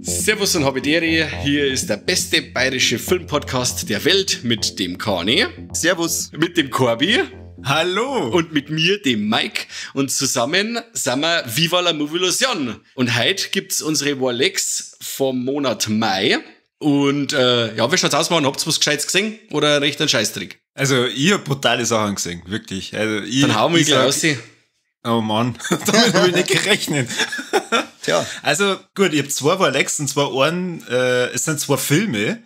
Servus und Habideri, hier ist der beste bayerische Filmpodcast der Welt mit dem Kani. Servus. Mit dem Corby. Hallo. Und mit mir, dem Mike. Und zusammen sind wir Viva la Movilusion. Und heute gibt's unsere Warlex vom Monat Mai. Und wie schaut's aus, Mann? Habt ihr was Gescheites gesehen? Oder recht ein Scheißtrick? Also, ich hab brutale Sachen gesehen, wirklich. Also, Dann hauen wir gleich raus. Oh Mann, damit habe ich nicht gerechnet. Tja. Also gut, ich habe zwei Warlex und zwar es sind zwei Filme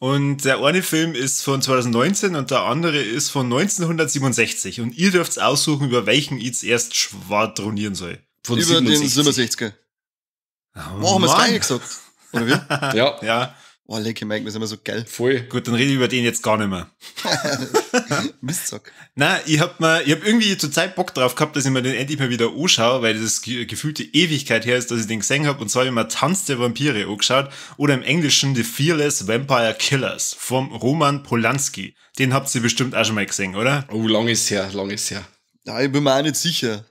und der eine Film ist von 2019 und der andere ist von 1967 und ihr dürft aussuchen, über welchen ich zuerst schwadronieren soll. Von über 67. Den 67er. Oh, haben wir es gleich gesagt? Oder wie? Ja. Ja. Oh, lecker Mike, wir sind immer so geil. Voll. Gut, dann rede ich über den jetzt gar nicht mehr. Mistsack. Nein, ich hab irgendwie zur Zeit Bock drauf gehabt, dass ich mir den endlich mal wieder anschaue, weil das gefühlte Ewigkeit her ist, dass ich den gesehen habe. Und zwar habe ich mir Tanz der Vampire angeschaut oder im Englischen The Fearless Vampire Killers vom Roman Polanski. Den habt ihr bestimmt auch schon mal gesehen, oder? Oh, lang ist her. Ja, ich bin mir auch nicht sicher.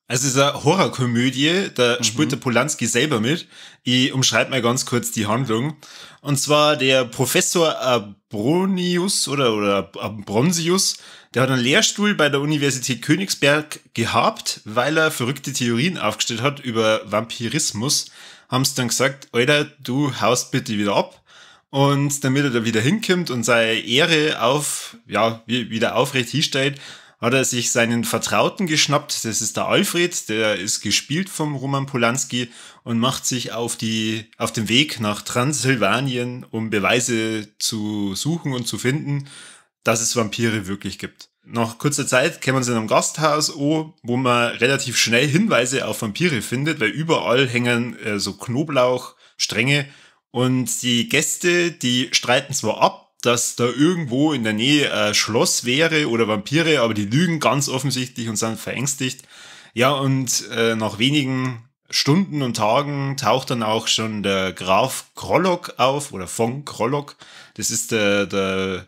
Also es ist eine Horrorkomödie, da spielt der Polanski selber mit. Ich umschreibe mal ganz kurz die Handlung. Und zwar der Professor Abronius oder Abronsius, der hat einen Lehrstuhl bei der Universität Königsberg gehabt, weil er verrückte Theorien aufgestellt hat über Vampirismus. Haben sie dann gesagt, Alter, du haust bitte wieder ab. Und damit er da wieder hinkommt und seine Ehre wieder aufrecht hinstellt, hat er sich seinen Vertrauten geschnappt, das ist der Alfred, der ist gespielt vom Roman Polanski und macht sich auf dem Weg nach Transsilvanien, um Beweise zu suchen und zu finden, dass es Vampire wirklich gibt. Nach kurzer Zeit kommen sie in einem Gasthaus an, wo man relativ schnell Hinweise auf Vampire findet, weil überall hängen so Knoblauchstränge und die Gäste, die streiten zwar ab, dass da irgendwo in der Nähe ein Schloss wäre oder Vampire, aber die lügen ganz offensichtlich und sind verängstigt. Ja, und nach wenigen Stunden und Tagen taucht dann auch schon der Graf Krolok auf, oder von Krolok. Das ist der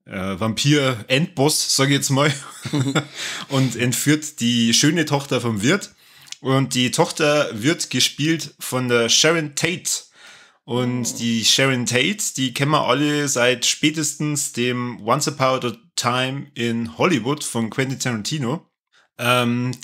Vampir-Endboss, sag ich jetzt mal, und entführt die schöne Tochter vom Wirt. Und die Tochter wird gespielt von der Sharon Tate. Und die Sharon Tate, die kennen wir alle seit spätestens dem Once Upon a Time in Hollywood von Quentin Tarantino. Also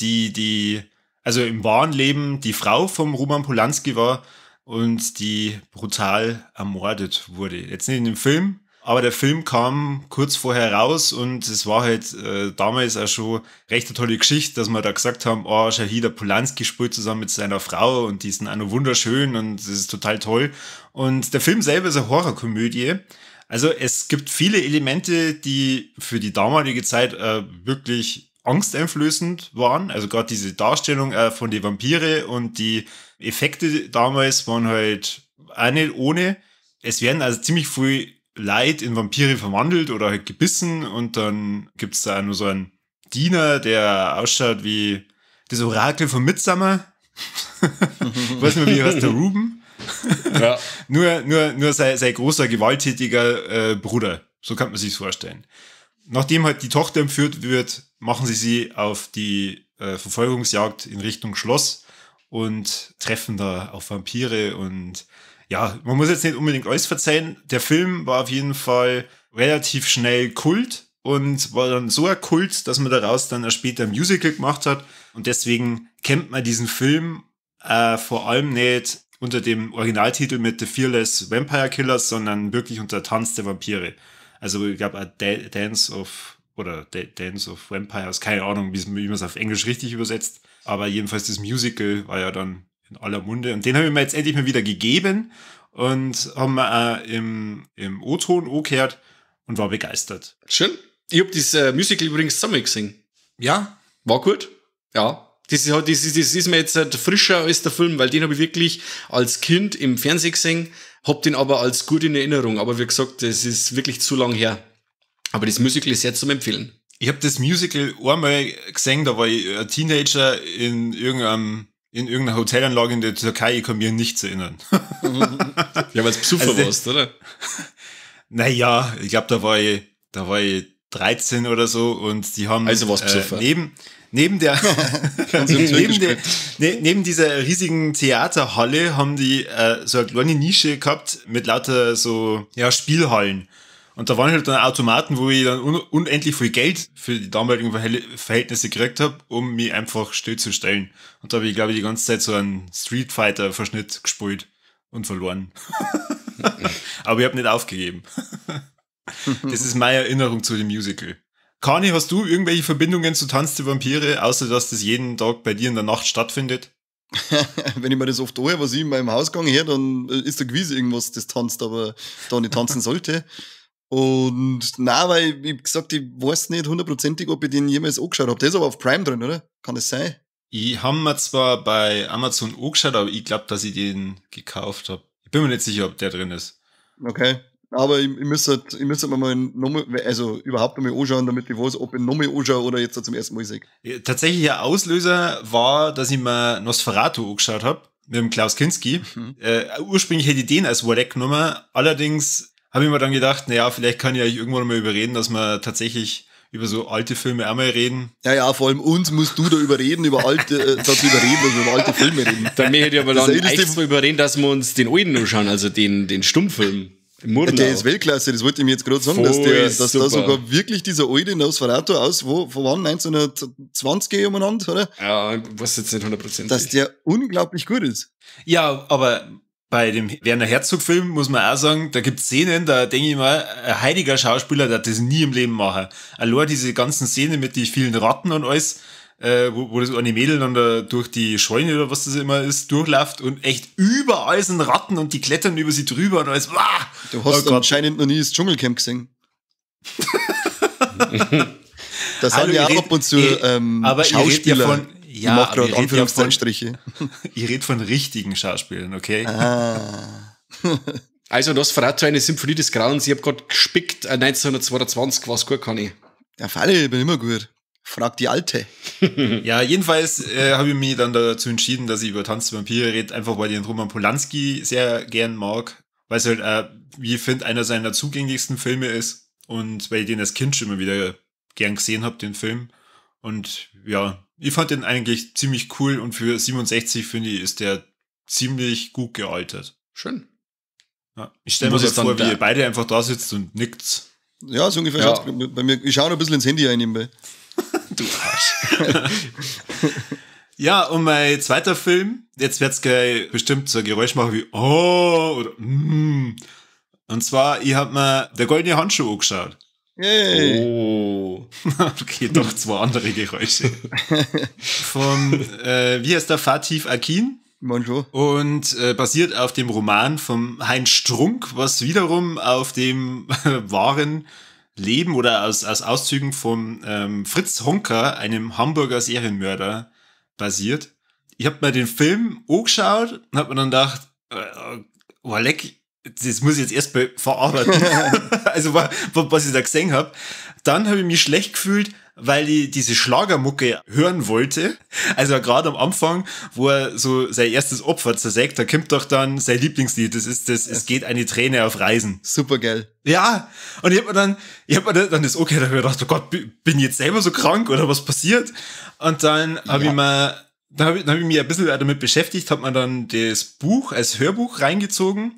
im wahren Leben die Frau vom Roman Polanski war und die brutal ermordet wurde. Jetzt nicht in dem Film, aber der Film kam kurz vorher raus und es war halt damals auch schon recht eine tolle Geschichte, dass wir da gesagt haben, oh, schau hier, der Polanski spielt zusammen mit seiner Frau und die sind auch noch wunderschön und das ist total toll. Und der Film selber ist eine Horrorkomödie. Also es gibt viele Elemente, die für die damalige Zeit wirklich angsteinflößend waren. Also gerade diese Darstellung von den Vampire und die Effekte damals waren halt auch nicht ohne. Es werden also ziemlich viel Leid in Vampire verwandelt oder halt gebissen und dann gibt's da nur so einen Diener, der ausschaut wie das Orakel von Midsommar. Ich weiß nicht mehr, wie heißt der Ruben? Ja. nur sein großer, gewalttätiger Bruder. So kann man sich's vorstellen. Nachdem halt die Tochter entführt wird, machen sie auf die Verfolgungsjagd in Richtung Schloss und treffen da auf Vampire und ja, man muss jetzt nicht unbedingt alles verzeihen. Der Film war auf jeden Fall relativ schnell Kult und war dann so ein Kult, dass man daraus dann auch später ein Musical gemacht hat. Und deswegen kennt man diesen Film vor allem nicht unter dem Originaltitel mit The Fearless Vampire Killers, sondern wirklich unter Tanz der Vampire. Also ich glaube Dance of Vampires, keine Ahnung, wie man es auf Englisch richtig übersetzt. Aber jedenfalls das Musical war ja dann in aller Munde. Und den habe ich mir jetzt endlich mal wieder gegeben und haben wir auch im O-Ton angehört und war begeistert. Schön. Ich habe das Musical übrigens zusammen gesehen. Ja? War gut. Ja. Das ist mir jetzt frischer als der Film, weil den habe ich wirklich als Kind im Fernsehen gesehen, hab den aber als gut in Erinnerung. Aber wie gesagt, das ist wirklich zu lang her. Aber das Musical ist sehr zum Empfehlen. Ich habe das Musical einmal gesehen, da war ich ein Teenager in irgendeiner Hotelanlage in der Türkei, ich kann mich nicht erinnern. Ja, weil es Besucher warst, oder? Naja, ich glaube, da war ich 13 oder so und die haben Also war's Besucher. neben dieser riesigen Theaterhalle haben die so eine kleine Nische gehabt mit lauter so Spielhallen. Und da waren halt dann Automaten, wo ich dann unendlich viel Geld für die damaligen Verhältnisse gekriegt habe, um mich einfach stillzustellen. Und da habe ich, glaube ich, die ganze Zeit so einen Street Fighter-Verschnitt gespielt und verloren. Aber ich habe nicht aufgegeben. Das ist meine Erinnerung zu dem Musical. Kani, hast du irgendwelche Verbindungen zu Tanz der Vampire, außer dass das jeden Tag bei dir in der Nacht stattfindet? Wenn ich mir das oft höre, was ich in meinem Hausgang her, dann ist da gewiss irgendwas, das tanzt, aber da nicht tanzen sollte. Und nein, weil ich gesagt, ich weiß nicht hundertprozentig, ob ich den jemals angeschaut habe. Der ist aber auf Prime drin, oder? Kann das sein? Ich habe mir zwar bei Amazon angeschaut, aber ich glaube, dass ich den gekauft habe. Ich bin mir nicht sicher, ob der drin ist. Okay. Aber ich müsste mir mal nochmal, also überhaupt nochmal anschauen, damit ich weiß, ob ich nochmal anschaue oder jetzt zum ersten Mal sehe. Tatsächlich ein Auslöser war, dass ich mir Nosferatu angeschaut habe, mit dem Klaus Kinski. Ursprünglich hätte ich den als Wardeck genommen, allerdings habe ich mir dann gedacht, naja, vielleicht kann ich euch irgendwann mal überreden, dass wir tatsächlich über so alte Filme einmal reden. Ja, vor allem uns musst du da überreden, dass wir über alte Filme reden. Dann hätte ich aber dann echt mal überreden, dass wir uns den alten anschauen, also den Stummfilm. Der ist Weltklasse, das wollte ich mir jetzt gerade sagen, dass da sogar wirklich dieser alte Nosferatu von wann? 1920 umeinander, oder? Ja, ich weiß jetzt nicht 100%. Dass der unglaublich gut ist. Ja, aber bei dem Werner Herzog-Film muss man auch sagen, da gibt's Szenen, da denke ich mal, ein heiliger Schauspieler, der das nie im Leben machen. Allein diese ganzen Szenen mit den vielen Ratten und alles, wo das eine Mädel dann da durch die Scheune oder was das immer ist, durchläuft und echt überall sind Ratten und die klettern über sie drüber und alles. Wah! Du hast anscheinend noch nie das Dschungelcamp gesehen. Da sind ja auch ab und zu Schauspieler. Die macht gerade Anführungszeichen. Ich rede von richtigen Schauspielern, okay? Also Nosferatu, eine Symphonie des Grauens. Ich habe gerade gespickt, 1922, was gut kann ich. Ja, Falle, ich bin immer gut. Frag die Alte. Ja, jedenfalls habe ich mich dann dazu entschieden, dass ich über Tanz der Vampire rede, einfach weil ich den Roman Polanski sehr gern mag, weil es halt, wie ich finde, einer seiner zugänglichsten Filme ist und weil ich den als Kind schon immer wieder gern gesehen habe, den Film. Und ja, ich fand den eigentlich ziemlich cool und für 67, finde ich, ist der ziemlich gut gealtert. Schön. Ja, ich stelle mir das vor, wie ihr beide einfach da sitzt und nickt. Ja, so ungefähr schaut's bei mir. Ich schaue noch ein bisschen ins Handy rein nebenbei. Du Arsch. Ja, und mein zweiter Film, jetzt wird's gleich bestimmt so ein Geräusch machen wie oh oder Und zwar, ich hab mir der goldene Handschuh angeschaut. Yay. Oh. Okay, doch zwei andere Geräusche. Von, wie heißt der, Fatih Akin? Manchmal. Und basiert auf dem Roman von Heinz Strunk, was wiederum auf dem wahren Leben oder aus Auszügen von Fritz Honka, einem Hamburger Serienmörder, basiert. Ich habe mir den Film angeschaut und habe mir dann gedacht, oh leck, das muss ich jetzt erst verarbeiten. Also was ich da gesehen habe. Dann habe ich mich schlecht gefühlt, weil ich diese Schlagermucke hören wollte. Also gerade am Anfang, wo er so sein erstes Opfer zersägt, da kommt doch dann sein Lieblingslied. Das ist das, es geht eine Träne auf Reisen. Super geil. Ja, und ich hab mir dann das okay, da habe ich gedacht, oh Gott, bin ich jetzt selber so krank oder was passiert? Und dann habe ich mich ein bisschen damit beschäftigt, habe mir dann das Buch als Hörbuch reingezogen.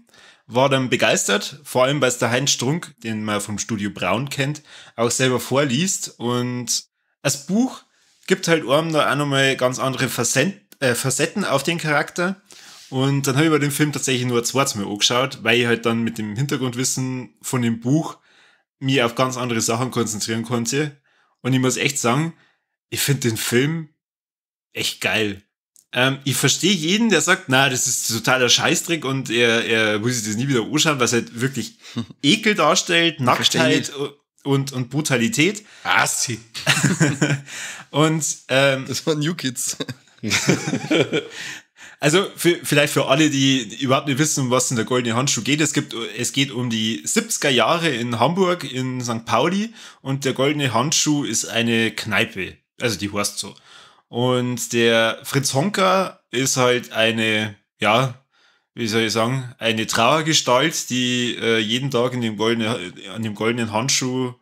War dann begeistert, vor allem weil es der Heinz Strunk, den man vom Studio Braun kennt, auch selber vorliest. Und das Buch gibt halt einem da auch nochmal ganz andere Facetten auf den Charakter. Und dann habe ich mir den Film tatsächlich nur ein zweites Mal angeschaut, weil ich halt dann mit dem Hintergrundwissen von dem Buch mich auf ganz andere Sachen konzentrieren konnte. Und ich muss echt sagen, ich finde den Film echt geil. Ich verstehe jeden, der sagt, na, das ist totaler Scheißdreck und er muss sich das nie wieder anschauen, was halt wirklich Ekel darstellt, Nacktheit und Brutalität. Assi. Und das waren New Kids. Also vielleicht für alle, die überhaupt nicht wissen, um was in der Goldene Handschuh geht. Es geht um die 70er Jahre in Hamburg, in St. Pauli. Und der Goldene Handschuh ist eine Kneipe. Also die heißt so. Und der Fritz Honka ist halt eine, ja, wie soll ich sagen, eine Trauergestalt, die jeden Tag an dem goldenen Handschuh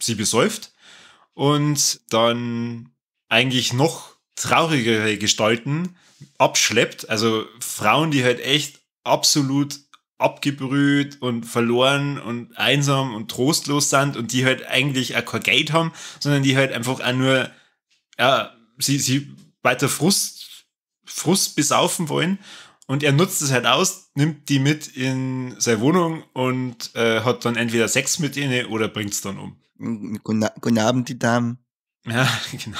sie besäuft. Und dann eigentlich noch traurigere Gestalten abschleppt, also Frauen, die halt echt absolut abgebrüht und verloren und einsam und trostlos sind und die halt eigentlich auch kein Geld haben, sondern die halt einfach auch nur, ja, sie weiter Frust besaufen wollen und er nutzt es halt aus, nimmt die mit in seine Wohnung und hat dann entweder Sex mit ihnen oder bringt es dann um. Guten Abend, die Damen. Ja, genau.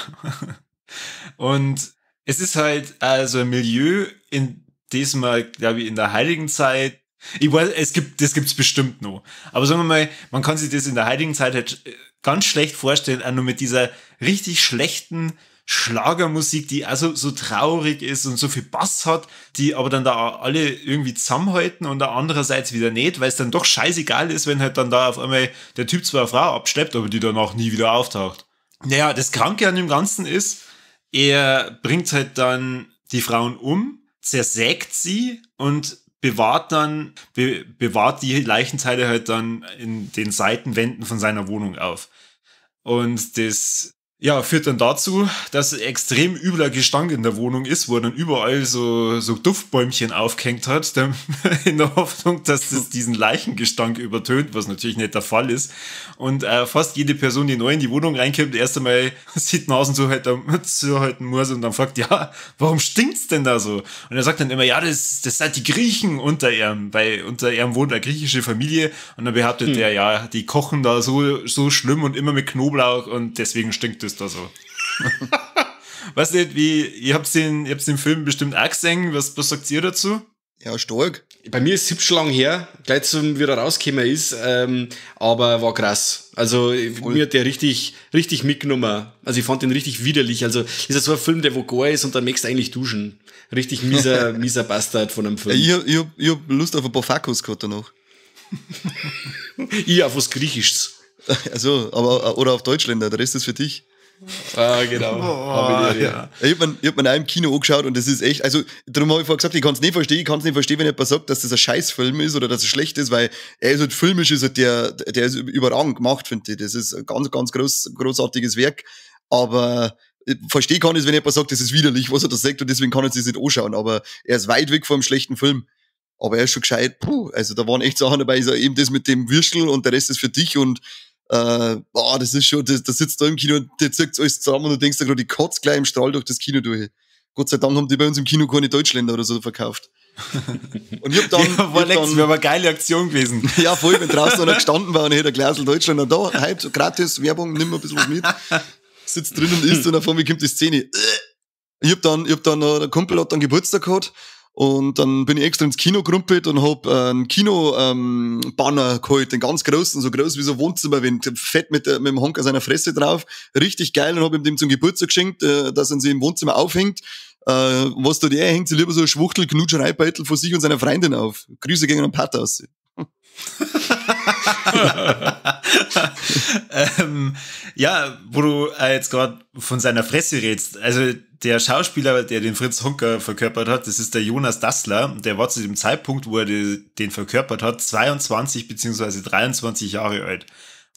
Und es ist halt also ein Milieu, in dem man, glaube ich, in der heiligen Zeit, ich weiß, das gibt's bestimmt noch. Aber sagen wir mal, man kann sich das in der heiligen Zeit halt ganz schlecht vorstellen, auch nur mit dieser richtig schlechten Schlagermusik, die also so traurig ist und so viel Bass hat, die aber dann da alle irgendwie zusammenhalten und da andererseits wieder nicht, weil es dann doch scheißegal ist, wenn halt dann da auf einmal der Typ zwar eine Frau abschleppt, aber die danach nie wieder auftaucht. Naja, das Kranke an dem Ganzen ist, er bringt halt dann die Frauen um, zersägt sie und bewahrt die Leichenteile halt dann in den Seitenwänden von seiner Wohnung auf. Und das führt dann dazu, dass extrem übler Gestank in der Wohnung ist, wo er dann überall so Duftbäumchen aufgehängt hat, in der Hoffnung, dass das diesen Leichengestank übertönt, was natürlich nicht der Fall ist. Und fast jede Person, die neu in die Wohnung reinkommt, erst einmal sieht Nasen zuhalten muss und dann fragt, ja, warum stinkt's denn da so? Und er sagt dann immer, ja, das sind die Griechen unter ihm, weil unter ihm wohnt eine griechische Familie und dann behauptet er, ja, die kochen da so schlimm und immer mit Knoblauch und deswegen stinkt es da so. Weißt du, ihr habt den Film bestimmt auch gesehen, was sagt ihr dazu? Ja, stark. Bei mir ist es schon lang her, gleich zum wieder rausgekommen ist, aber war krass. Also mir hat der richtig mitgenommen. Also ich fand den richtig widerlich. Also ist ja so ein Film, der wo gar ist und dann möchtest du eigentlich duschen. Richtig mieser Bastard von einem Film. Ich hab Lust auf ein paar Fakos gehabt danach. Ich auf was Griechisches. Also, aber oder auf Deutschländer, der Rest ist für dich. Ah, genau. Ja. Ich hab mir auch im Kino angeschaut und das ist echt, also darum habe ich vorher gesagt, ich kann es nicht verstehen, wenn jemand sagt, dass das ein Scheißfilm ist oder dass es schlecht ist, weil er ist halt filmisch, ist halt der ist überragend gemacht, finde ich. Das ist ein ganz, ganz großartiges Werk, aber verstehen kann ich, wenn jemand sagt, das ist widerlich, was er da sagt und deswegen kann er sich nicht anschauen, aber er ist weit weg vom schlechten Film. Aber er ist schon gescheit, also da waren echt Sachen dabei, eben das mit dem Würstel und der Rest ist für dich und das ist schon, da sitzt da im Kino und der zieht alles zusammen und du denkst da gerade, die kotzt gleich im Strahl durch das Kino durch. Gott sei Dank haben die bei uns im Kino keine Deutschländer oder so verkauft. Und ich hab dann... wäre aber eine geile Aktion gewesen. Ja, voll, wenn draußen einer gestanden war und ich hätte ein Glasl Deutschländer da, heute gratis Werbung, nimm mal ein bisschen was mit. Sitzt drin und isst und auf einmal kommt die Szene. Ich hab dann, der Kumpel hat dann Geburtstag gehabt. Und dann bin ich extra ins Kino gerumpelt und hab einen Kino-Banner geholt, den ganz großen, so groß wie so ein Wohnzimmerwind, fett mit dem Honk seiner Fresse drauf, richtig geil und hab ihm dem zum Geburtstag geschenkt, dass er sie im Wohnzimmer aufhängt. Was da der hängt, sie lieber so ein Schwuchtel-Knutschereibeitel von sich und seiner Freundin auf. Grüße gegen einen Pater aus. Ja, wo du jetzt gerade von seiner Fresse redst, also der Schauspieler, der den Fritz Honka verkörpert hat, das ist der Jonas Dassler, der war zu dem Zeitpunkt, wo er den verkörpert hat, 22 bzw. 23 Jahre alt.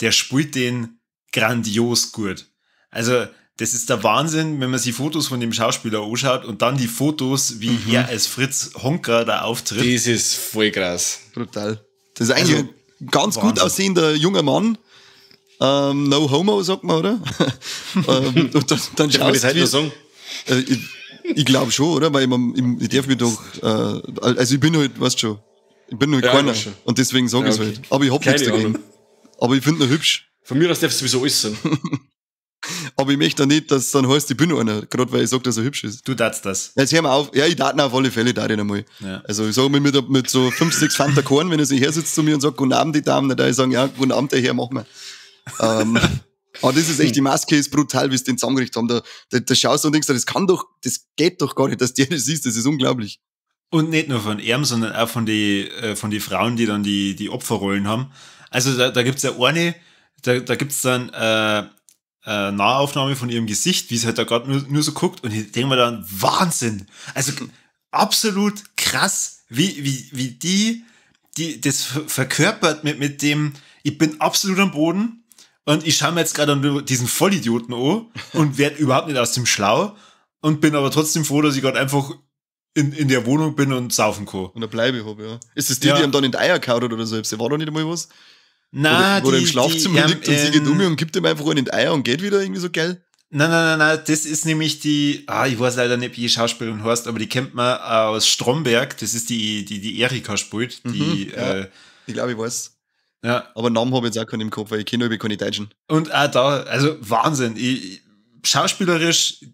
Der spielt den grandios gut. Also das ist der Wahnsinn, wenn man sich Fotos von dem Schauspieler anschaut und dann die Fotos, wie er als Fritz Honka da auftritt. Das ist voll krass. Brutal. Das ist eigentlich ein ganz Wahnsinn. Gut aussehender junger Mann. No homo, sagt man, oder? Und dann darf man das halt nur sagen? Ich glaube schon, oder? Weil ich darf mich doch, also ich bin halt, weißt schon, ich bin halt keiner. Und deswegen sage ich es halt. Aber ich hab nichts dagegen. Aber ich finde ihn hübsch. Von mir aus darf es sowieso alles sein. Aber ich möchte auch nicht, dass es dann heißt, ich bin nur einer, gerade weil ich sage, dass er hübsch ist. Du darfst das. Jetzt hör mal auf. Ja, ich darf ihn auf alle Fälle, da einmal. Ja. Also ich sage mir mit so 5, 6 Fanta Korn, wenn er sich her sitzt zu mir und sagt, guten Abend, die Damen, dann darf ich sagen, ja, guten Abend, der Herr, mach mal. Aber das ist echt, die Maske ist brutal, wie sie den zusammengerichtet haben. Da schaust du und denkst, das geht doch gar nicht, dass der das ist, das ist unglaublich. Und nicht nur von ihm, sondern auch von die Frauen, die dann die Opferrollen haben. Also da gibt's ja eine, da gibt's dann Nahaufnahme von ihrem Gesicht, wie sie halt da gerade nur so guckt, und ich denke mir dann, Wahnsinn! Also absolut krass, wie die das verkörpert mit dem, ich bin absolut am Boden und ich schaue mir jetzt gerade diesen Vollidioten an und werde überhaupt nicht aus dem schlau und bin aber trotzdem froh, dass ich gerade einfach in der Wohnung bin und saufen kann. Und eine Bleibe habe, ja. Ist das die haben dann in die Eier gehauen oder so? War da nicht einmal was? Nein, wo der im Schlafzimmer liegt und sie geht um und gibt ihm einfach einen in die Eier und geht wieder irgendwie so geil? Nein, das ist nämlich ich weiß leider nicht, wie die Schauspielerin heißt, aber die kennt man aus Stromberg, das ist die Erika spielt, ja. Ich glaube, ich weiß. Ja. Aber Namen habe ich jetzt auch keinen im Kopf, weil ich kenne keine Deutschen. Und auch da, also Wahnsinn, schauspielerisch,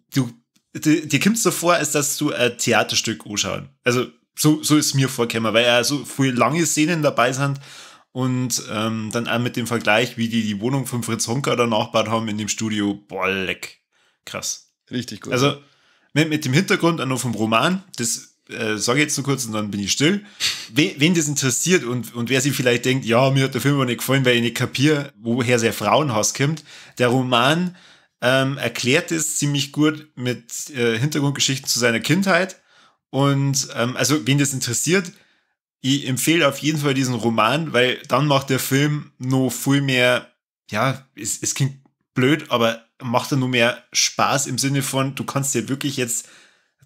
dir kommt es so vor, als dass du ein Theaterstück anschauen. Also so ist es mir vorgekommen, weil ja so viele lange Szenen dabei sind. Und dann auch mit dem Vergleich, wie die Wohnung von Fritz Honka da nachgebaut haben in dem Studio, boah, leck. Krass. Richtig gut. Also mit dem Hintergrund auch noch vom Roman, das sage ich jetzt nur kurz und dann bin ich still. Wen das interessiert und wer sich vielleicht denkt, ja, mir hat der Film aber nicht gefallen, weil ich nicht kapiere, woher sein Frauenhass kommt. Der Roman erklärt es ziemlich gut mit Hintergrundgeschichten zu seiner Kindheit. Und also wen das interessiert, ich empfehle auf jeden Fall diesen Roman, weil dann macht der Film noch viel mehr, ja, es klingt blöd, aber macht er nur mehr Spaß im Sinne von, du kannst dir wirklich jetzt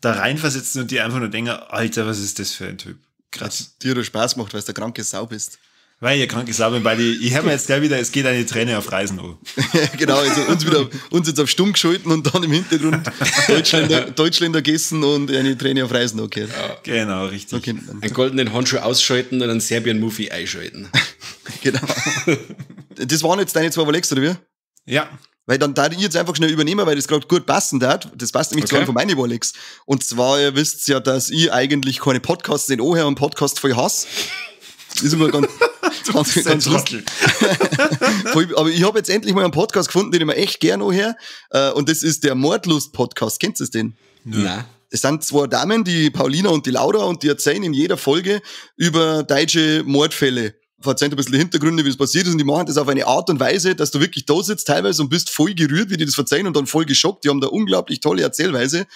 da reinversetzen und dir einfach nur denken, Alter, was ist das für ein Typ? Krass. Dir das Spaß macht, weil du der kranke Sau bist. Weil ich kranke Sau bin, weil ich höre mir jetzt gleich wieder, es geht eine Träne auf Reisen an. Genau, also uns jetzt auf stumm geschalten und dann im Hintergrund Deutschländer gegessen und eine Träne auf Reisen, okay. Ja, genau, richtig. Okay. Einen goldenen Handschuh ausschalten und einen Serbien-Movie einschalten. Genau. Das waren jetzt deine 2 Rolex, oder wie? Ja. Weil dann darf ich jetzt einfach schnell übernehmen, weil das gerade gut passen darf. Das passt nämlich zu einem von meinen Rolex. Und zwar, ihr wisst ja, dass ich eigentlich keine Podcasts nicht anhöre und Podcasts voll hasse. Das ist immer ganz lustig. Aber ich habe jetzt endlich mal einen Podcast gefunden, den ich mir echt gerne anhöre. Und das ist der Mordlust-Podcast. Kennst du den? Nein. Es sind 2 Damen, die Paulina und die Laura, und die erzählen in jeder Folge über deutsche Mordfälle. Erzählen ein bisschen Hintergründe, wie es passiert ist, und die machen das auf eine Art und Weise, dass du wirklich da sitzt teilweise und bist voll gerührt, wie die das erzählen, und dann voll geschockt. Die haben da unglaublich tolle Erzählweise,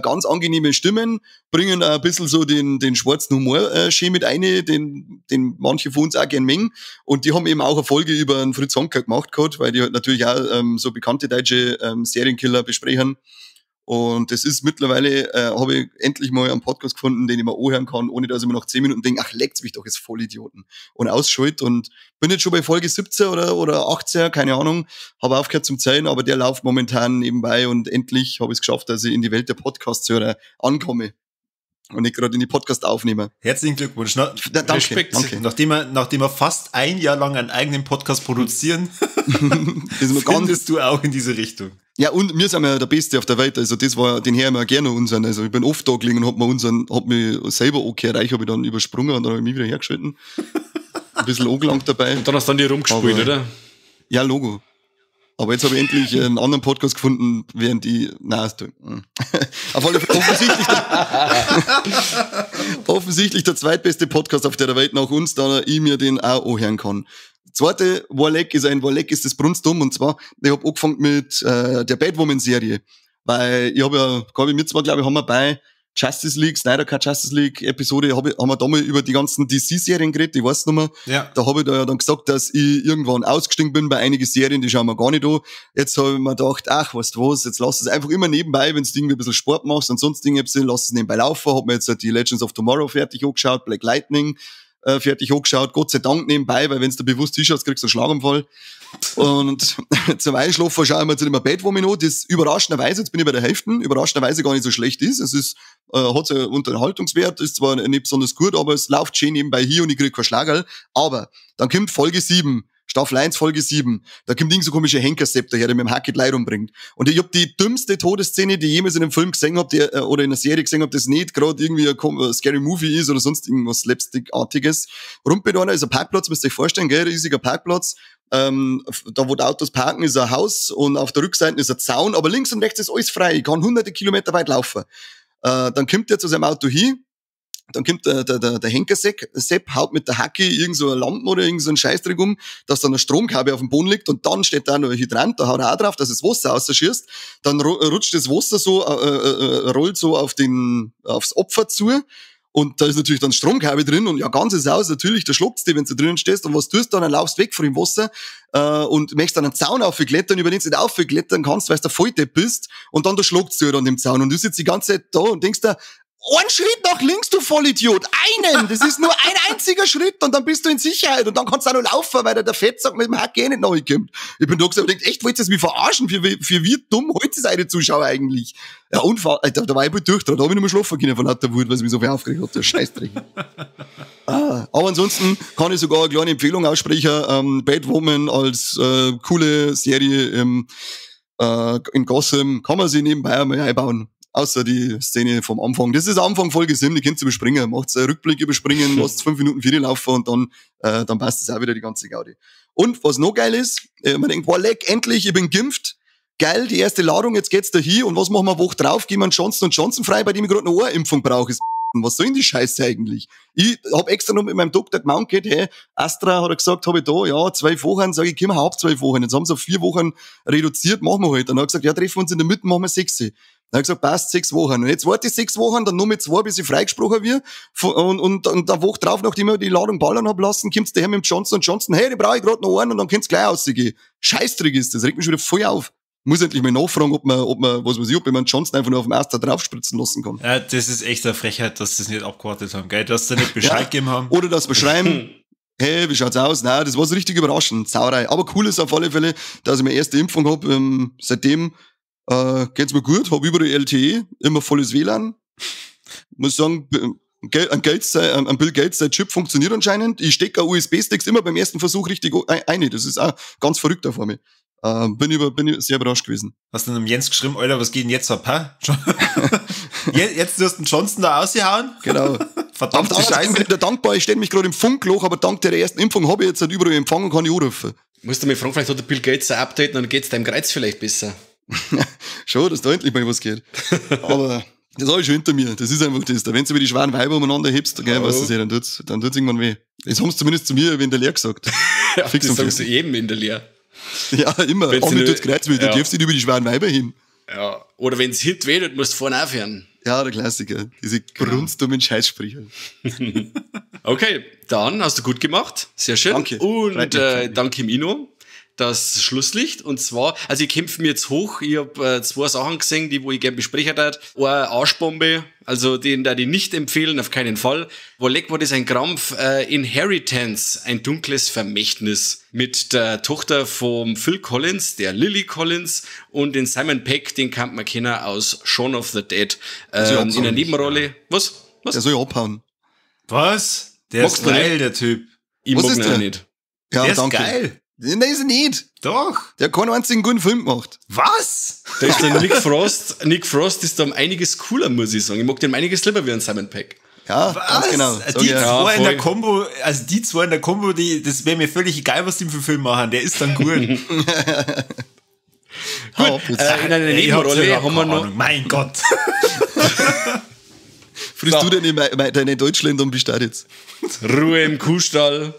ganz angenehme Stimmen, bringen auch ein bisschen so den schwarzen Humor schön mit rein, den manche von uns auch gern mengen. Und die haben eben auch eine Folge über einen Fritz Honka gemacht gehabt, weil die halt natürlich auch so bekannte deutsche Serienkiller besprechen. Und das ist mittlerweile, habe ich endlich mal einen Podcast gefunden, den ich mir anhören kann, ohne dass ich mir nach 10 Minuten denke, ach, leckt's mich doch, jetzt Vollidioten. Und ausschalte, und bin jetzt schon bei Folge 17 oder 18, keine Ahnung, habe aufgehört zum Zählen, aber der läuft momentan nebenbei, und endlich habe ich es geschafft, dass ich in die Welt der Podcast-Hörer ankomme und nicht gerade in die Podcast aufnehme. Herzlichen Glückwunsch. Danke. Respekt. Danke. Nachdem wir fast ein Jahr lang einen eigenen Podcast produzieren, findest du auch in diese Richtung. Ja, und wir sind ja der Beste auf der Welt, also den hören wir gerne unseren, also ich bin oft da gelegen und hab mich selber angehört, habe ich dann übersprungen und dann habe ich mich wieder hergeschalten. Ein bisschen angelangt dabei. Und dann hast du dann die rumgespielt, oder? Ja, Logo. Aber jetzt habe ich endlich einen anderen Podcast gefunden, während die, auf alle Fälle offensichtlich der zweitbeste Podcast auf der Welt nach uns, da ich mir den auch anhören kann. Zweite Warleck ist das Brunstdumm, und zwar, ich habe angefangen mit der Batwoman-Serie, weil ich habe ja, haben wir bei Justice League, Snyder Cut Justice League Episode, haben wir da mal über die ganzen DC-Serien geredet, ich weiß nicht mehr. Ja. Da habe ich da ja dann gesagt, dass ich irgendwann ausgestiegen bin bei einigen Serien, die schauen wir gar nicht an. Jetzt habe ich mir gedacht, ach, weißt du was, jetzt lass es einfach immer nebenbei, wenn du irgendwie ein bisschen Sport machst und sonst Dinge, lass es nebenbei laufen. Hab mir jetzt die Legends of Tomorrow fertig angeschaut, Black Lightning fertig angeschaut, Gott sei Dank nebenbei, weil wenn du da bewusst hinschaust, kriegst du einen Schlaganfall. Und zum Einschlafen schaue ich mir jetzt immer Batwoman an, das überraschenderweise, jetzt bin ich bei der Hälfte, überraschenderweise gar nicht so schlecht ist. Es ist, hat so einen Unterhaltungswert, ist zwar nicht besonders gut, aber es läuft schön nebenbei hier und ich krieg keinen Schlagerl. Aber dann kommt Folge 7. Staffel 1, Folge 7. Da kommt irgend so komische Henkersepp daher, der mit dem Hacket Leid umbringt. Und ich hab die dümmste Todesszene, die ich jemals in einem Film gesehen hab, oder in einer Serie gesehen hab, das nicht gerade irgendwie ein Scary Movie ist oder sonst irgendwas Slapstick-artiges. Rumpelt einer ist ein Parkplatz, müsst ihr euch vorstellen, gell, riesiger Parkplatz. Da wo die Autos parken, ist ein Haus und auf der Rückseite ist ein Zaun, aber links und rechts ist alles frei. Ich kann hunderte Kilometer weit laufen. Dann kommt er zu seinem Auto hin, dann kommt der Henker-Sepp, haut mit der Hacke irgend so eine Lampe oder irgend so einen Scheißdreck um, dass dann ein Stromkabel auf dem Boden liegt und dann steht da noch ein Hydrant, da haut er auch drauf, dass das Wasser rausschießt. Dann rutscht das Wasser so, rollt so aufs Opfer zu. Und da ist natürlich dann Stromkabel drin und ja, ganz ist aus, natürlich, da schluckt's dir, wenn du drinnen stehst und was tust du dann laufst weg von dem Wasser und möchtest dann einen Zaun aufklettern, über den du nicht aufklettern kannst, weil du der Volldepp bist und dann da schluckt's dir an dem Zaun und du sitzt die ganze Zeit da und denkst dir, einen Schritt nach links, du Vollidiot, einen, das ist nur ein einziger Schritt und dann bist du in Sicherheit und dann kannst du auch noch laufen, weil der Fettsack mit dem Hack nicht nachkommt. Ich bin da gesagt, ich denk, echt, wollt ihr mich verarschen? Für wie dumm heute ist eine Zuschauer eigentlich? Ja, da war ich bald durch, da habe ich nicht mehr schlafen können von lauter Wut, weil es mich so viel aufgeregt hat, der Scheißdreck. Aber ansonsten kann ich sogar eine kleine Empfehlung aussprechen, Batwoman als coole Serie in Gotham, kann man sich nebenbei einmal einbauen. Außer die Szene vom Anfang. Das ist Anfang Folge 7, die könnt ihr überspringen. Macht's einen Rückblick überspringen, lasst 5 Minuten Video laufen und dann passt es auch wieder die ganze Gaudi. Und was noch geil ist, man denkt, wow, leck, endlich, ich bin geimpft. Geil, die erste Ladung, jetzt geht's da hin. Und was machen wir eine Woche drauf? Gehen wir einen Johnson & Johnson frei, bei dem ich gerade eine Ohrimpfung brauche. Was soll denn die Scheiße eigentlich? Ich hab extra noch mit meinem Doktor gemeint, hey, Astra hat er gesagt, habe ich da, ja, 2 Wochen, sage ich, komm, hab 2 Wochen. Jetzt haben sie auf 4 Wochen reduziert, machen wir halt. Dann hat er gesagt, ja, treffen wir uns in der Mitte, machen wir 6. Dann habe ich gesagt, passt, 6 Wochen. Und jetzt warte ich 6 Wochen, dann nur mit 2, bis ich freigesprochen wird. Und eine Woche drauf, nachdem ich die Ladung ballern hab lassen, kommt's daher mit dem Johnson & Johnson, hey, den brauche ich gerade noch einen und dann kann's gleich rausgehen. Scheißdreck ist das, regt mich schon wieder voll auf. Muss endlich mal nachfragen, ob man, was weiß ich, ob man Johnson einfach nur auf dem Astra draufspritzen lassen kann. Ja, das ist echt eine Frechheit, dass sie das nicht abgewartet haben, gell? Dass sie nicht Bescheid gegeben haben. Oder dass wir schreiben, hey, wie schaut's aus? Nein, das war so richtig überraschend, Sauerei. Aber cool ist auf alle Fälle, dass ich meine erste Impfung hab. Seitdem geht's mir gut, hab überall LTE, immer volles WLAN. Muss sagen, ein Bill Gates, sein Chip funktioniert anscheinend. Ich stecke USB-Sticks immer beim ersten Versuch richtig ein. Das ist auch ganz verrückt da vor mir. Bin ich sehr überrascht gewesen. Hast du einem Jens geschrieben, Alter, was geht denn jetzt ab, hä? Jetzt hast du den Johnson da ausgehauen? Genau. Verdammte Scheiße. Ich bin wieder dankbar, ich stehe mich gerade im Funkloch, aber dank der ersten Impfung habe ich jetzt halt überall empfangen und kann ich anrufen. Musst du mich fragen, vielleicht hat der Bill Gates ein Update und dann geht's deinem Kreuz vielleicht besser. Schon, dass da endlich mal was geht. Aber das habe ich schon hinter mir. Das ist einfach das. Wenn du über die schweren Weiber umeinander hebst, gell, weißt du ja, dann tut's irgendwann weh. Das haben sie zumindest zu mir in der Lehre gesagt. Ja, das sagst du jedem in der Lehre. Ja, immer. Wenn's Mir tut's Kreuz weh, du darfst nicht über die schweren Weiber hin. Ja. Oder wenn's Hit weht, musst du vorne aufhören. Ja, der Klassiker. Diese grundstummen Scheißsprüche. Okay, dann hast du gut gemacht. Sehr schön. Danke. Und danke Mino. Das Schlusslicht. Und zwar, also ich kämpfe mir jetzt hoch. Ich habe 2 Sachen gesehen, wo ich gerne besprechen darf. Eine Arschbombe, also den da die nicht empfehlen, auf keinen Fall. Wo leck war das ein Krampf? Inheritance, ein dunkles Vermächtnis. Mit der Tochter vom Phil Collins, der Lily Collins, und den Simon Pegg, den kann man kennen aus Shaun of the Dead. In der Nebenrolle. Was? Der soll ja abhauen. Was? Der ist geil, der Typ. Ich Was mag ist ihn der? auch nicht. Ja, Der ist danke. geil. Nein, ist er nicht. Doch. Der hat keinen einzigen guten Film gemacht. Was? Da ist der Nick Frost. Nick Frost ist da um einiges cooler, muss ich sagen. Ich mag den um einiges lieber wie ein Simon Pegg. Ja, ganz genau. Sag Die ich ja. zwei in der voll. Kombo, also die zwei in der Kombo, das wäre mir völlig egal, was die für Film machen. Der ist dann gut. In einer Ich hab's Nebenrolle überhaupt haben wir keine noch. Ahnung. Mein Gott. Frisst So. du deine Deutschländer und bist da jetzt? Ruhe im Kuhstall.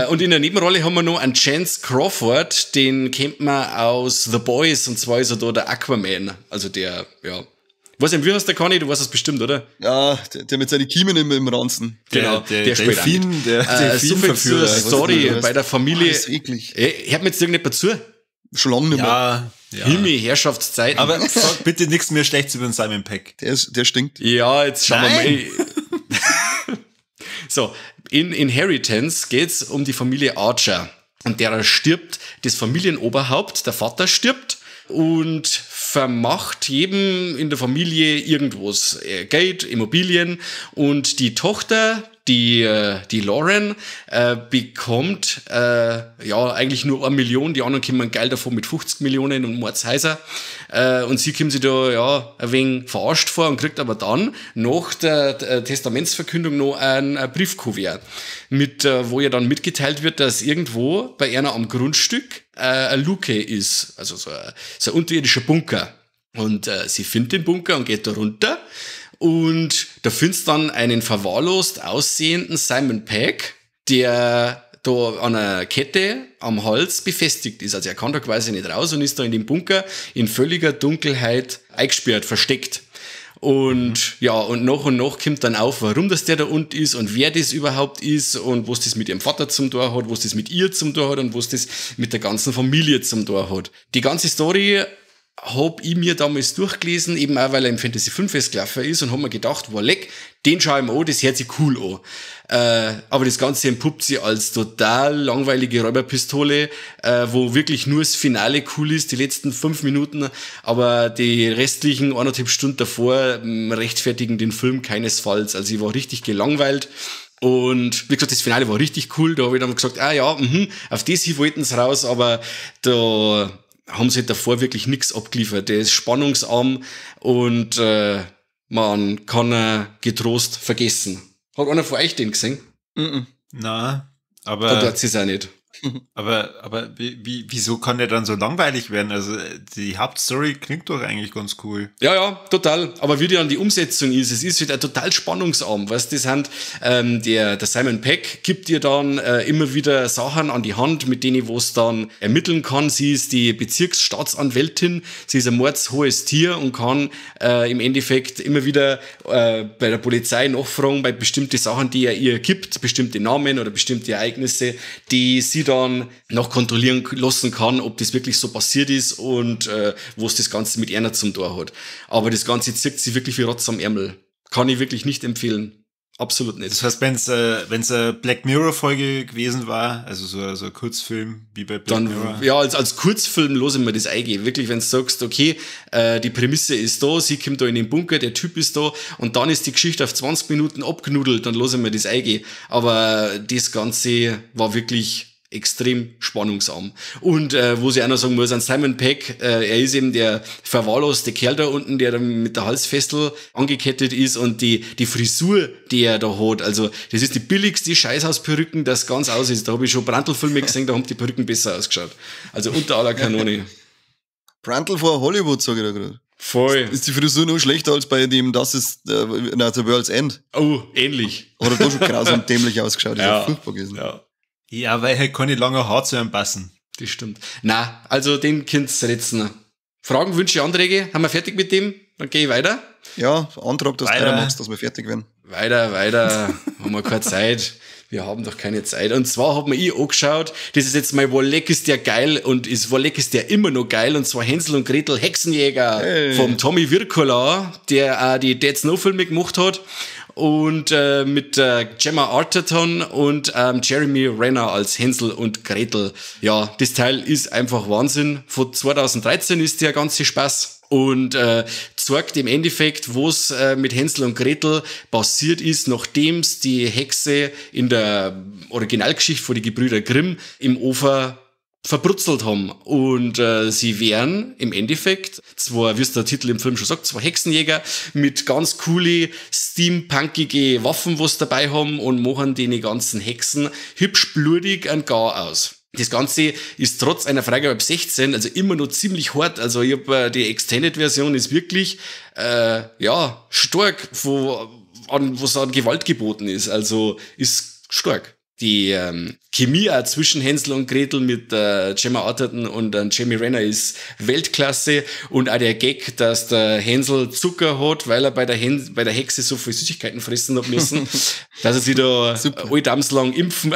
Und in der Nebenrolle haben wir noch einen Chance Crawford, den kennt man aus The Boys, und zwar ist er da der Aquaman. Also der, ja. Was denn, wie heißt der Conny? Du weißt das bestimmt, oder? Ja, der mit seinen Kiemen im Ranzen. Genau, der spielt Delfin, der so viel zur Delfinverführer. Story bei der Familie. Das ist eklig. Hört mir jetzt irgendjemand zu? Schon lange nicht mehr. Ja. Himmel, Herrschaftszeiten. Aber sag bitte nichts mehr Schlechtes über den Simon Pegg. Der stinkt. ja, jetzt schauen Nein. wir mal. So, in Inheritance geht's um die Familie Archer. Und der stirbt, das Familienoberhaupt, der Vater stirbt und vermacht jedem in der Familie irgendwas. Geld, Immobilien, und die Tochter, die Lauren bekommt eigentlich nur 1 Million, die anderen kommen geil davon mit 50 Millionen und Mordshäuser. Und sie kommt sich da ein wenig verarscht vor und kriegt aber dann nach der Testamentsverkündung noch ein Briefkuvert, wo ihr dann mitgeteilt wird, dass irgendwo bei einer am Grundstück eine Luke ist, also so ein unterirdischer Bunker. Und sie findet den Bunker und geht da runter. Und da findest dann einen verwahrlost aussehenden Simon Pegg, der da an einer Kette am Hals befestigt ist. Also er kann da quasi nicht raus und ist da in dem Bunker in völliger Dunkelheit eingesperrt, versteckt. Und und nach kommt dann auf, warum das der da unten ist und wer das überhaupt ist und was das mit ihrem Vater zum Tor hat, was das mit ihr zum Tor hat und was das mit der ganzen Familie zum Tor hat. Die ganze Story hab ich mir damals durchgelesen, eben auch, weil er im Fantasy 5 gelaufen ist und hab mir gedacht, wow, leck, den schau ich mir an, das hört sich cool an. Aber das Ganze entpuppt sich als total langweilige Räuberpistole, wo wirklich nur das Finale cool ist, die letzten 5 Minuten, aber die restlichen 1,5 Stunden davor rechtfertigen den Film keinesfalls. Also ich war richtig gelangweilt. Und wie gesagt, das Finale war richtig cool, da habe ich dann gesagt, auf das hier wollten sie raus, aber da haben sie davor wirklich nichts abgeliefert. Der ist spannungsarm und man kann ihn getrost vergessen. Hat einer von euch den gesehen? Na, aber... Da tut es auch nicht. Aber wieso kann der dann so langweilig werden? Also die Hauptstory klingt doch eigentlich ganz cool. Ja, total. Aber wie dann die Umsetzung ist, es ist wieder total spannungsarm. Weißt, das sind, der Simon Pegg gibt dir dann immer wieder Sachen an die Hand, mit denen was dann ermitteln kann. Sie ist die Bezirksstaatsanwältin, sie ist ein mordshohes Tier und kann im Endeffekt immer wieder bei der Polizei nachfragen bei bestimmten Sachen, die er ihr gibt, bestimmte Namen oder bestimmte Ereignisse, die sie dann noch kontrollieren lassen kann, ob das wirklich so passiert ist und was das Ganze mit einer zum Tor hat. Aber das Ganze zieht sie wirklich wie Rotz am Ärmel. Kann ich wirklich nicht empfehlen. Absolut nicht. Das heißt, wenn's eine Black Mirror-Folge gewesen war, also so ein Kurzfilm wie bei Black Mirror. Ja, als Kurzfilm losen wir das eingehen. Wirklich, wenn du sagst, okay, die Prämisse ist da, sie kommt da in den Bunker, der Typ ist da und dann ist die Geschichte auf 20 Minuten abgenudelt, dann losen wir das eingehen. Aber das Ganze war wirklich extrem spannungsarm. Und wo sie auch noch sagen muss, an Simon Pegg, er ist eben der verwahrloste Kerl da unten, der dann mit der Halsfessel angekettet ist und die Frisur, die er da hat, also das ist die billigste Scheißhausperücken, das ganz aus ist. Da habe ich schon Brandl-Filme gesehen, da haben die Perücken besser ausgeschaut. Also unter aller Kanone. Brandl vor Hollywood, sage ich da gerade. Voll. Ist die Frisur noch schlechter als bei dem, das ist The World's End? Oh, ähnlich. Hat er da schon grausam dämlich ausgeschaut, das ist ja furchtbar gewesen. Ja, weil halt keine lange Haar zu einem passen. Das stimmt. Na, also den könnt's setzen. Fragen, Wünsche, Anträge? Haben wir fertig mit dem? Dann gehe ich weiter. Ja, Antrag, dass keiner macht, dass wir fertig werden. Weiter. Haben wir keine Zeit. Wir haben doch keine Zeit. Und zwar hat mir angeschaut, das ist jetzt mal Wolleck ist der geil und Wolleck ist der immer noch geil, und zwar Hänsel und Gretel Hexenjäger vom Tommy Wirkola, der auch die Dead Snow Filme gemacht hat. Und mit Gemma Arterton und Jeremy Renner als Hänsel und Gretel. Ja, das Teil ist einfach Wahnsinn. Von 2013 ist der ganze Spaß. Und zeigt im Endeffekt, was mit Hänsel und Gretel passiert ist, nachdem die Hexe in der Originalgeschichte von den Gebrüder Grimm im Ofen verbrutzelt haben. Und sie wären im Endeffekt, zwar, wie es der Titel im Film schon sagt, zwei Hexenjäger mit ganz coole, steampunkige Waffen, was dabei haben, und machen den ganzen Hexen hübsch blutig und gar aus. Das Ganze ist trotz einer Freigabe ab 16, also immer noch ziemlich hart. Also ich hab, die Extended-Version ist wirklich stark, was an Gewalt geboten ist. Also ist stark. Die Chemie auch zwischen Hänsel und Gretel mit Gemma Arterton und Jeremy Renner ist Weltklasse, und auch der Gag, dass der Hänsel Zucker hat, weil er bei der Hexe so viel Süßigkeiten fressen hat müssen, dass er sich da alltamslang impfen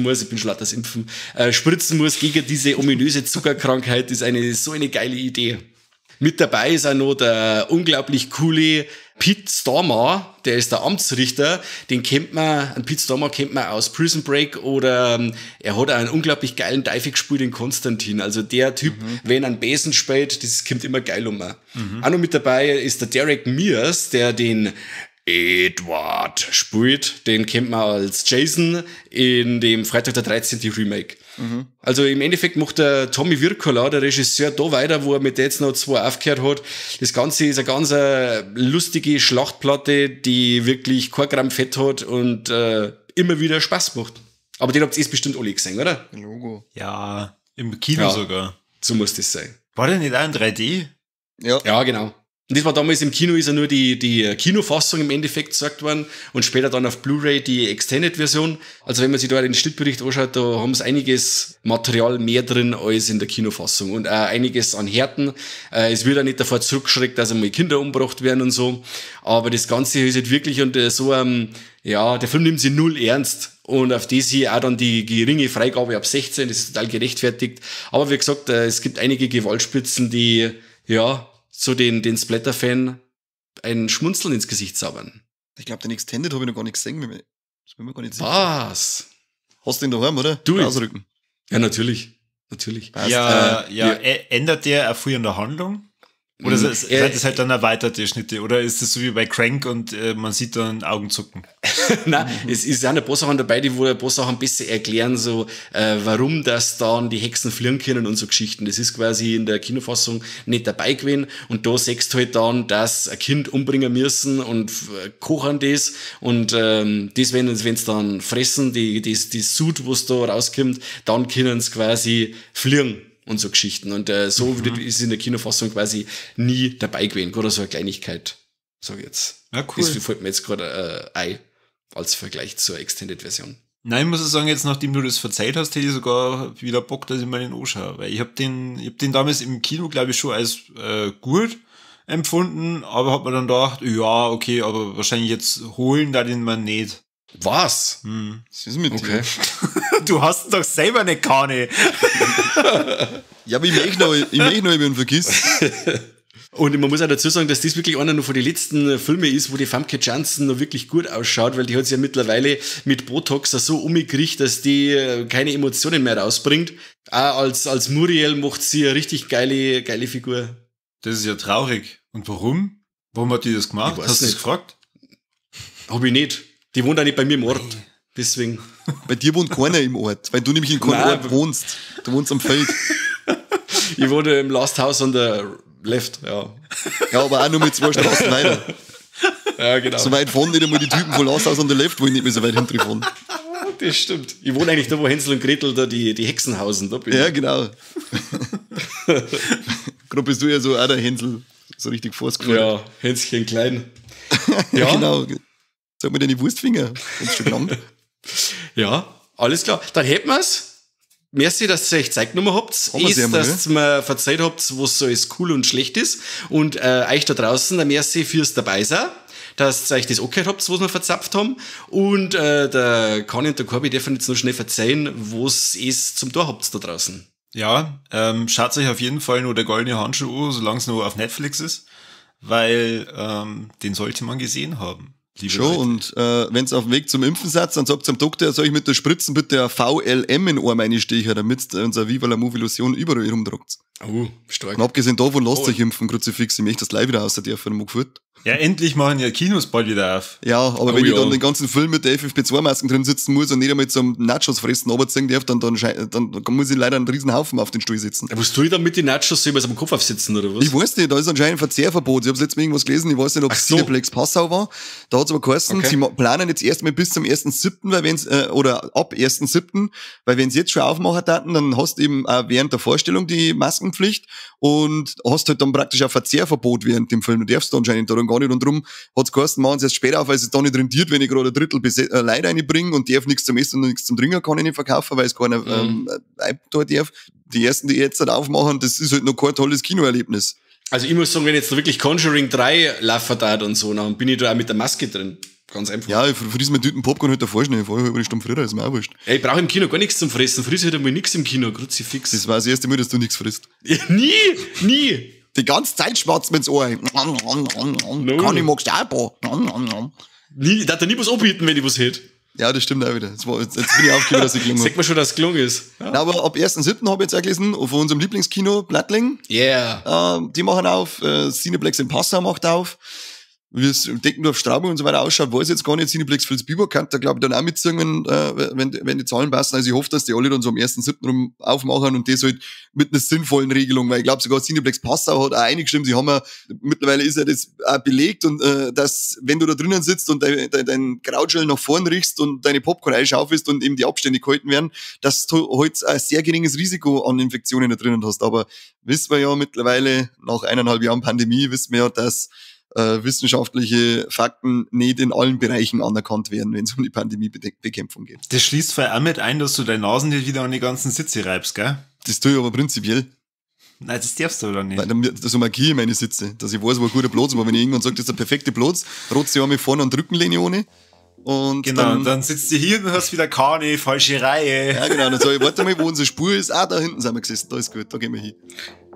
muss, ich bin schon das Impfen, spritzen muss gegen diese ominöse Zuckerkrankheit, ist so eine geile Idee. Mit dabei ist auch noch der unglaublich coole Pete Stormare, der ist der Amtsrichter, Pete Stormare kennt man aus Prison Break, oder er hat auch einen unglaublich geilen Teufel gespielt in Konstantin. Also der Typ, wenn er einen Besen spielt, das kommt immer geil um. Auch noch mit dabei ist der Derek Mears, der den Edward spielt. Den kennt man als Jason in dem Freitag der 13. Remake. Also im Endeffekt macht der Tommy Wirkola, der Regisseur, da weiter, wo er mit Dead Note 2 aufgehört hat. Das Ganze ist eine ganz lustige Schlachtplatte, die wirklich kein Gramm Fett hat und immer wieder Spaß macht. Aber den habt ihr bestimmt alle gesehen, oder? Logo. Ja, im Kino sogar. So muss das sein. War der nicht auch in 3D? Ja, genau. Und das war damals im Kino, ist ja nur die Kinofassung im Endeffekt gesagt worden und später dann auf Blu-ray die Extended-Version. Also wenn man sich da den Schnittbericht anschaut, da haben sie einiges Material mehr drin als in der Kinofassung und auch einiges an Härten. Es wird auch nicht davor zurückgeschreckt, dass einmal Kinder umgebracht werden und so. Aber das Ganze ist halt wirklich und so, der Film nimmt sich null ernst. Und auf das hier auch dann die geringe Freigabe ab 16, das ist total gerechtfertigt. Aber wie gesagt, es gibt einige Gewaltspitzen, die, so den Splatter-Fan ein Schmunzeln ins Gesicht zaubern. Ich glaube, den Extended habe ich noch gar nicht gesehen. Das bin mir gar nicht sicher. Was? Hast du den daheim, oder? Du. Ausrücken. Ja, natürlich. Passt. Ändert der auch viel in der Handlung? Oder sind das halt dann erweiterte Schnitte? Oder ist das so wie bei Crank und man sieht dann Augenzucken? Nein, es ist auch ein paar Sachen dabei, die wo ein paar Sachen besser erklären, so warum das dann die Hexen fliehen können und so Geschichten. Das ist quasi in der Kinofassung nicht dabei gewesen. Und da siehst du halt dann, dass ein Kind umbringen müssen und kochen das. Und das, wenn sie dann fressen, die Sud, was da rauskommt, dann können sie quasi fliehen. Und so Geschichten. Und so ist in der Kinofassung quasi nie dabei gewesen. Oder so eine Kleinigkeit, sage ich jetzt. Ja, cool. Das fällt mir jetzt gerade ein, als Vergleich zur Extended-Version. Nein, ich muss sagen, jetzt nachdem du das verzeiht hast, hätte ich sogar wieder Bock, dass ich mal den anschaue. Weil ich hab den damals im Kino, glaube ich, schon als gut empfunden, aber hab mir dann gedacht, ja, okay, aber wahrscheinlich jetzt holen da den man nicht. Was? Was ist mit dir? Du hast ihn doch selber nicht keine. Ja, aber ich möchte noch, ich bin vergiss. Und man muss auch dazu sagen, dass das wirklich einer noch von den letzten Filmen ist, wo die Famke Janssen noch wirklich gut ausschaut, weil die hat sich ja mittlerweile mit Botox so umgekriegt, dass die keine Emotionen mehr rausbringt. Auch als Muriel macht sie eine richtig geile Figur. Das ist ja traurig. Und warum? Warum hat die das gemacht? Hast du das gefragt? Hab ich nicht. Die wohnt auch nicht bei mir im Ort. Deswegen. Bei dir wohnt keiner im Ort, weil du nämlich in keinem Ort wohnst. Du wohnst am Feld. Ich wohne im Last House on the Left, ja. Ja, aber auch nur mit 2 Straßen weiter. Ja, genau. So weit vorne nicht einmal die Typen von Last House on the Left wollen nicht mehr so weit hinten fahren. Das stimmt. Ich wohne eigentlich da, wo Hänsel und Gretel da die Hexen hausen. Da bin Ja, ich. genau. Gerade bist du ja so auch der Hänsel, so richtig vorgefahren. Ja, Hänschen klein. Ja, Genau. Sag mir deine Wurstfinger. Ganz schön lang. Ja, alles klar. Dann hätten wir's. Merci, dass ihr euch Zeit genommen habt. Haben wir sehr mal, Dass ihr mir verzeiht habt, was so alles cool und schlecht ist. Und euch da draußen, der merci fürs dabei sein. Dass ihr euch das angehört habt, was wir verzapft haben. Und der Kani und der Corby dürfen jetzt noch schnell verzeihen, was es zum Tor habt da draußen. Ja, schaut euch auf jeden Fall nur der goldene Handschuh an, solange es nur auf Netflix ist. Weil den sollte man gesehen haben. Schon, und wenn es auf dem Weg zum Impfen seid, dann sagt zum Doktor, soll ich mit der Spritzen bitte ein VLM in den Arm reinstechen, damit unser Viva la Movilusion überall rumdruckt. Oh, stark. Und abgesehen davon, lasst euch impfen, Kruzifix, ich möchte das live wieder außer dürfen, mal geführt. Ja, endlich machen ja Kinos bald wieder auf. Ja, aber wenn ich dann den ganzen Film mit der FFP2-Masken drin sitzen muss und nicht einmal zum Nachos fressen runterziehen darf, dann muss ich leider einen riesen Haufen auf den Stuhl sitzen. Was tue ich dann mit den Nachos? Soll ich mir am Kopf aufsitzen, oder was? Ich weiß nicht, da ist anscheinend ein Verzehrverbot. Ich habe letztes Mal irgendwas gelesen, ich weiß nicht, ob es Cineplex Passau war. Da hat es aber geheißen, sie planen jetzt erstmal bis zum 1.7., weil wenn's, oder ab 1.7., weil wenn sie jetzt schon aufmachen daten, dann hast du eben auch während der Vorstellung die Maskenpflicht und hast halt dann praktisch ein Verzehrverbot während dem Film. Du darfst da anscheinend daran gar nicht. Und darum hat es geheißen, machen sie erst später auf, weil es da nicht rentiert, wenn ich gerade ein Drittel Leute reinbringe und darf nichts zum Essen und nichts zum Trinken kann ich nicht verkaufen, weil es keiner da darf. Die ersten, die jetzt halt aufmachen, das ist halt noch kein tolles Kinoerlebnis. Also ich muss sagen, wenn jetzt wirklich Conjuring 3 laufen da und so, dann bin ich da auch mit der Maske drin. Ganz einfach. Ja, für das mit Tüten Popcorn halt davor schnell. Vorher über die Stunde früher, ist mir auch wurscht. Ey, ich brauche im Kino gar nichts zum Fressen. Friss halt einmal nichts im Kino, Kruzifix. Das war das erste Mal, dass du nichts frisst. Ja, nie. Die ganze Zeit schmatzt mir ins Ohr. No. Conny, magst du auch ein paar? Ich darf da nie was anbieten, wenn ich was hätte. Ja, das stimmt auch wieder. Jetzt bin ich aufgegeben, dass ich gelungen Sagt man schon, dass es gelungen ist. Ja. Aber ab 1.7. habe ich jetzt auch gelesen, von unserem Lieblingskino, Blattling. Yeah. Die machen auf, Cineplex in Passau macht auf. wie es Deckendorf, Straubing und so weiter ausschaut, weiß ich jetzt gar nicht. Cineplex Vilsbiburg kann da, glaube ich, dann auch mitziehen, wenn die Zahlen passen. Also ich hoffe, dass die alle dann so am 1.7. rum aufmachen und das halt mit einer sinnvollen Regelung, weil ich glaube, sogar Cineplex Passau hat auch eingeschrieben, sie haben ja, mittlerweile ist ja das auch belegt und dass, wenn du da drinnen sitzt und dein Krautschel nach vorn riechst und deine Popcorn einschaufst und eben die Abstände gehalten werden, dass du halt ein sehr geringes Risiko an Infektionen da drinnen hast. Aber wissen wir ja mittlerweile, nach 1,5 Jahren Pandemie, wissen wir ja, dass wissenschaftliche Fakten nicht in allen Bereichen anerkannt werden, wenn es um die Pandemiebekämpfung geht. Das schließt voll auch mit ein, dass du deine Nasen nicht wieder an die ganzen Sitze reibst, gell? Das tue ich aber prinzipiell. Nein, das darfst du oder nicht. Weil so markiere ich meine Sitze, dass ich weiß, wo ein guter Platz ist. Aber wenn ich irgendwann sage, das ist der perfekte Platz, rotze ich einmal vorne an Rückenlehne ohne. Und genau, und dann sitzt du hier und hast wieder keine falsche Reihe. Ja, genau, dann sage ich, warte mal, wo unsere Spur ist. Ah, da hinten sind wir gesessen, da ist gut, da gehen wir hin.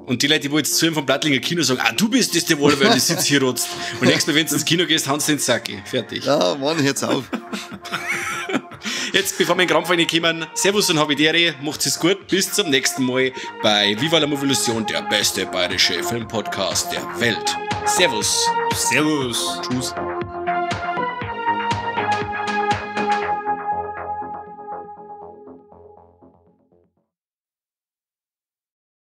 Und die Leute, die jetzt zu ihm vom Blattlinger Kino sagen, du bist das der Wohl, weil du Sitz hier rotzt. Und nächstes Mal, wenn du ins Kino gehst, hauen sie den Sacki. Fertig. Ja, Mann, hört's auf. Jetzt, bevor wir in den Krampf reinkommen, Servus und Habitäre, macht's es gut, bis zum nächsten Mal bei Viva la Movilusion, der beste bayerische Filmpodcast der Welt. Servus. Servus. Tschüss.